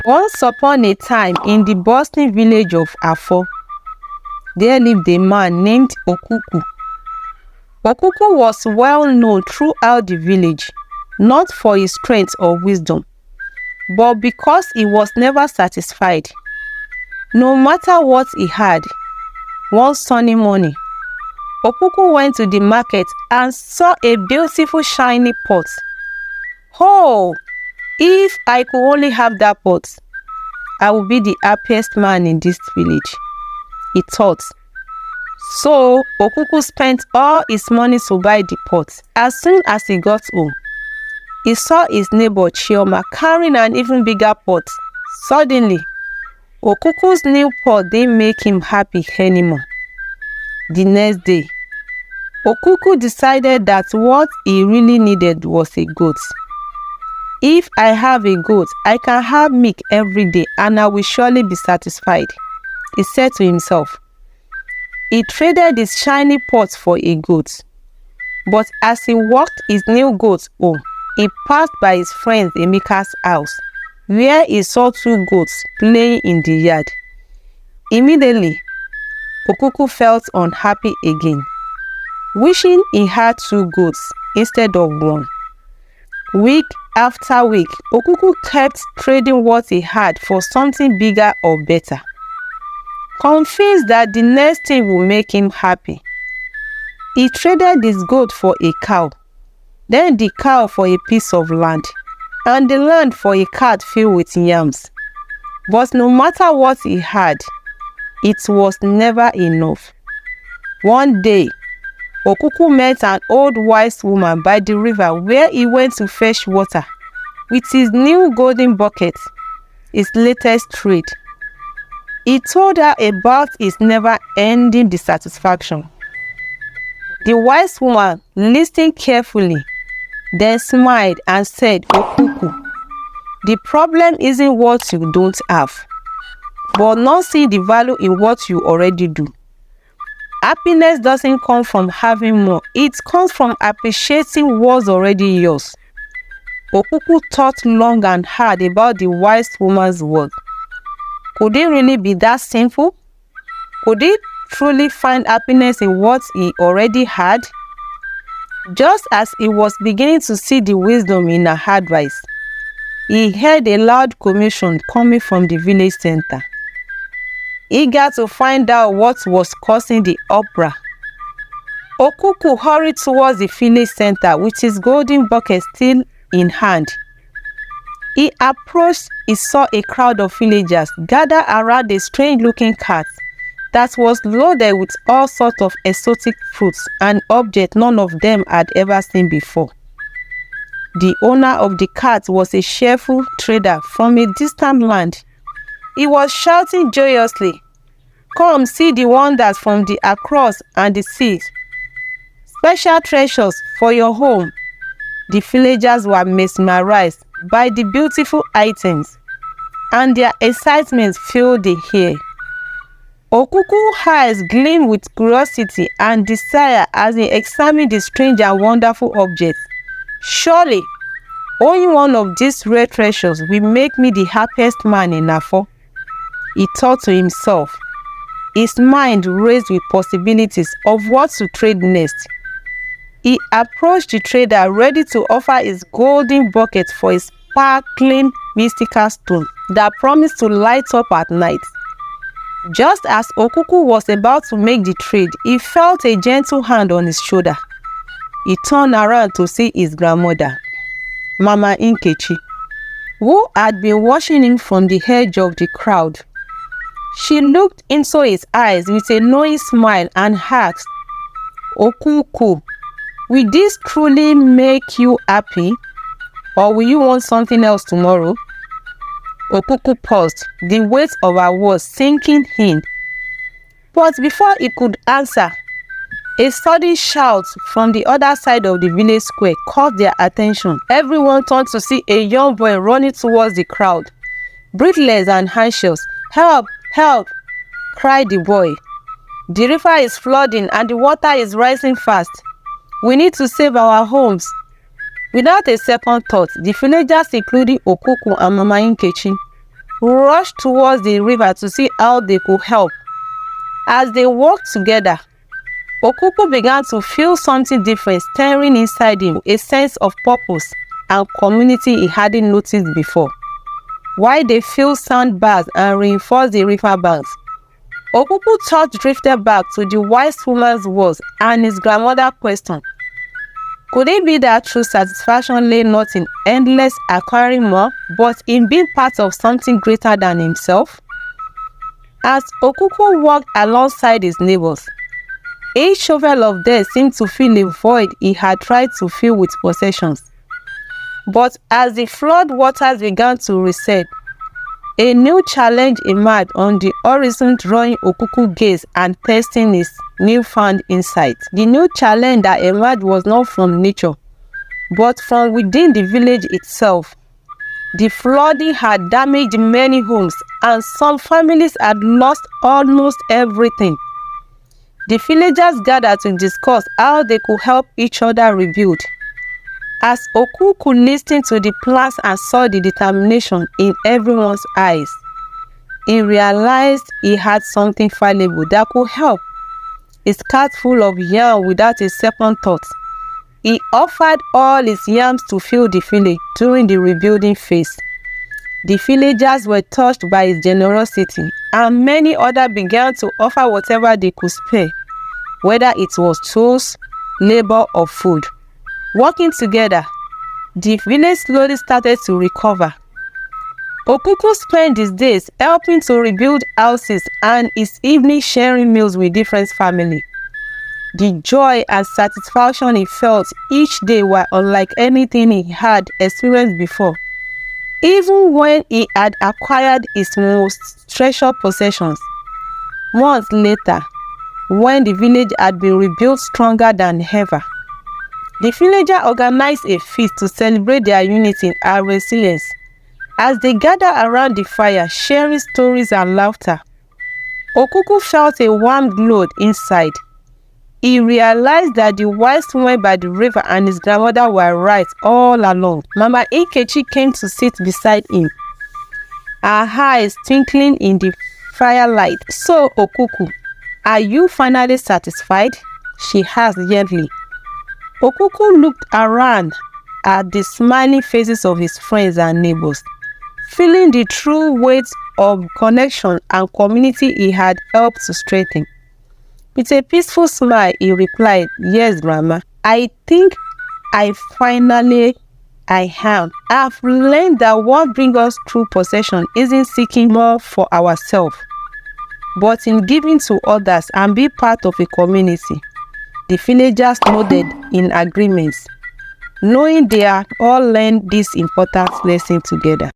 Once upon a time, in the bustling village of Afo, there lived a man named Okuku. Okuku was well known throughout the village, not for his strength or wisdom, but because he was never satisfied. No matter what he had, one sunny morning, Okuku went to the market and saw a beautiful shiny pot. Oh, if I could only have that pot, I would be the happiest man in this village, he thought. So, Okuku spent all his money to buy the pot. As soon as he got home, he saw his neighbor Chioma carrying an even bigger pot. Suddenly, Okuku's new pot didn't make him happy anymore. The next day, Okuku decided that what he really needed was a goat. If I have a goat, I can have milk every day and I will surely be satisfied, he said to himself. He traded his shiny pot for a goat. But as he walked his new goat home, he passed by his friend Emeka's house, where he saw two goats playing in the yard. Immediately, Okuku felt unhappy again, wishing he had two goats instead of one. Week after week, Okuku kept trading what he had for something bigger or better, convinced that the next thing will make him happy. He traded his goat for a cow, then the cow for a piece of land, and the land for a cart filled with yams. But no matter what he had, it was never enough. One day, Okuku met an old wise woman by the river where he went to fetch water with his new golden bucket, his latest trade. He told her about his never-ending dissatisfaction. The wise woman listened carefully, then smiled and said, Okuku, the problem isn't what you don't have, but not seeing the value in what you already do. Happiness doesn't come from having more, it comes from appreciating what's already yours. Okuku thought long and hard about the wise woman's words. Could it really be that simple? Could he truly find happiness in what he already had? Just as he was beginning to see the wisdom in her advice, he heard a loud commotion coming from the village center. Eager to find out what was causing the uproar, Okuku hurried towards the village center with his golden bucket still in hand. He approached, he saw a crowd of villagers gathered around a strange-looking cart that was loaded with all sorts of exotic fruits and objects none of them had ever seen before. The owner of the cart was a cheerful trader from a distant land. He was shouting joyously, "Come see the wonders from the across and the seas. Special treasures for your home." The villagers were mesmerized by the beautiful items, and their excitement filled the air. Okuku's eyes gleamed with curiosity and desire as he examined the strange and wonderful objects. Surely, owning one of these rare treasures will make me the happiest man in Afo, he thought to himself. His mind raced with possibilities of what to trade next. He approached the trader ready to offer his golden bucket for a sparkling mystical stone that promised to light up at night. Just as Okuku was about to make the trade, he felt a gentle hand on his shoulder. He turned around to see his grandmother, Mama Nkechi, who had been watching him from the edge of the crowd. She looked into his eyes with a knowing smile and asked, "Okuku, will this truly make you happy, or will you want something else tomorrow?" Okuku paused, the weight of her words sinking in. But before he could answer, a sudden shout from the other side of the village square caught their attention. Everyone turned to see a young boy running towards the crowd, breathless and anxious. "Help! Help!" cried the boy. "The river is flooding and the water is rising fast. We need to save our homes." Without a second thought, the villagers, including Okuku and Mama Nkechi, rushed towards the river to see how they could help. As they walked together, Okuku began to feel something different stirring inside him, a sense of purpose and community he hadn't noticed before. While they filled sandbags and reinforced the river banks, Okuku thought drifted back to the wise woman's words and his grandmother's question. Could it be that true satisfaction lay not in endless acquiring more, but in being part of something greater than himself? As Okuku walked alongside his neighbors, each shovel of theirs seemed to fill a void he had tried to fill with possessions. But as the flood waters began to recede, a new challenge emerged on the horizon, drawing Okuku's gaze and testing his newfound insight. The new challenge that emerged was not from nature, but from within the village itself. The flooding had damaged many homes, and some families had lost almost everything. The villagers gathered to discuss how they could help each other rebuild. As Okuku listened to the plans and saw the determination in everyone's eyes, he realized he had something valuable that could help. A cart full of yam without a second thought, he offered all his yams to fill the village during the rebuilding phase. The villagers were touched by his generosity, and many others began to offer whatever they could spare, whether it was tools, labor, or food. Working together, the village slowly started to recover. Okuku spent his days helping to rebuild houses and his evenings sharing meals with different families. The joy and satisfaction he felt each day were unlike anything he had experienced before. Even when he had acquired his most treasured possessions. Months later, when the village had been rebuilt stronger than ever, the villagers organized a feast to celebrate their unity and resilience. As they gathered around the fire, sharing stories and laughter, Okuku felt a warm glow inside. He realized that the wise woman by the river and his grandmother were right all along. Mama Nkechi came to sit beside him, her eyes twinkling in the firelight. "So, Okuku, are you finally satisfied?" she asked gently. Okuku looked around at the smiling faces of his friends and neighbors, feeling the true weight of connection and community he had helped to strengthen. With a peaceful smile, he replied, "Yes, Grandma. I think I am. I've learned that what brings us true possession isn't seeking more for ourselves, but in giving to others and be part of a community." The villagers nodded in agreement, knowing they had all learned this important lesson together.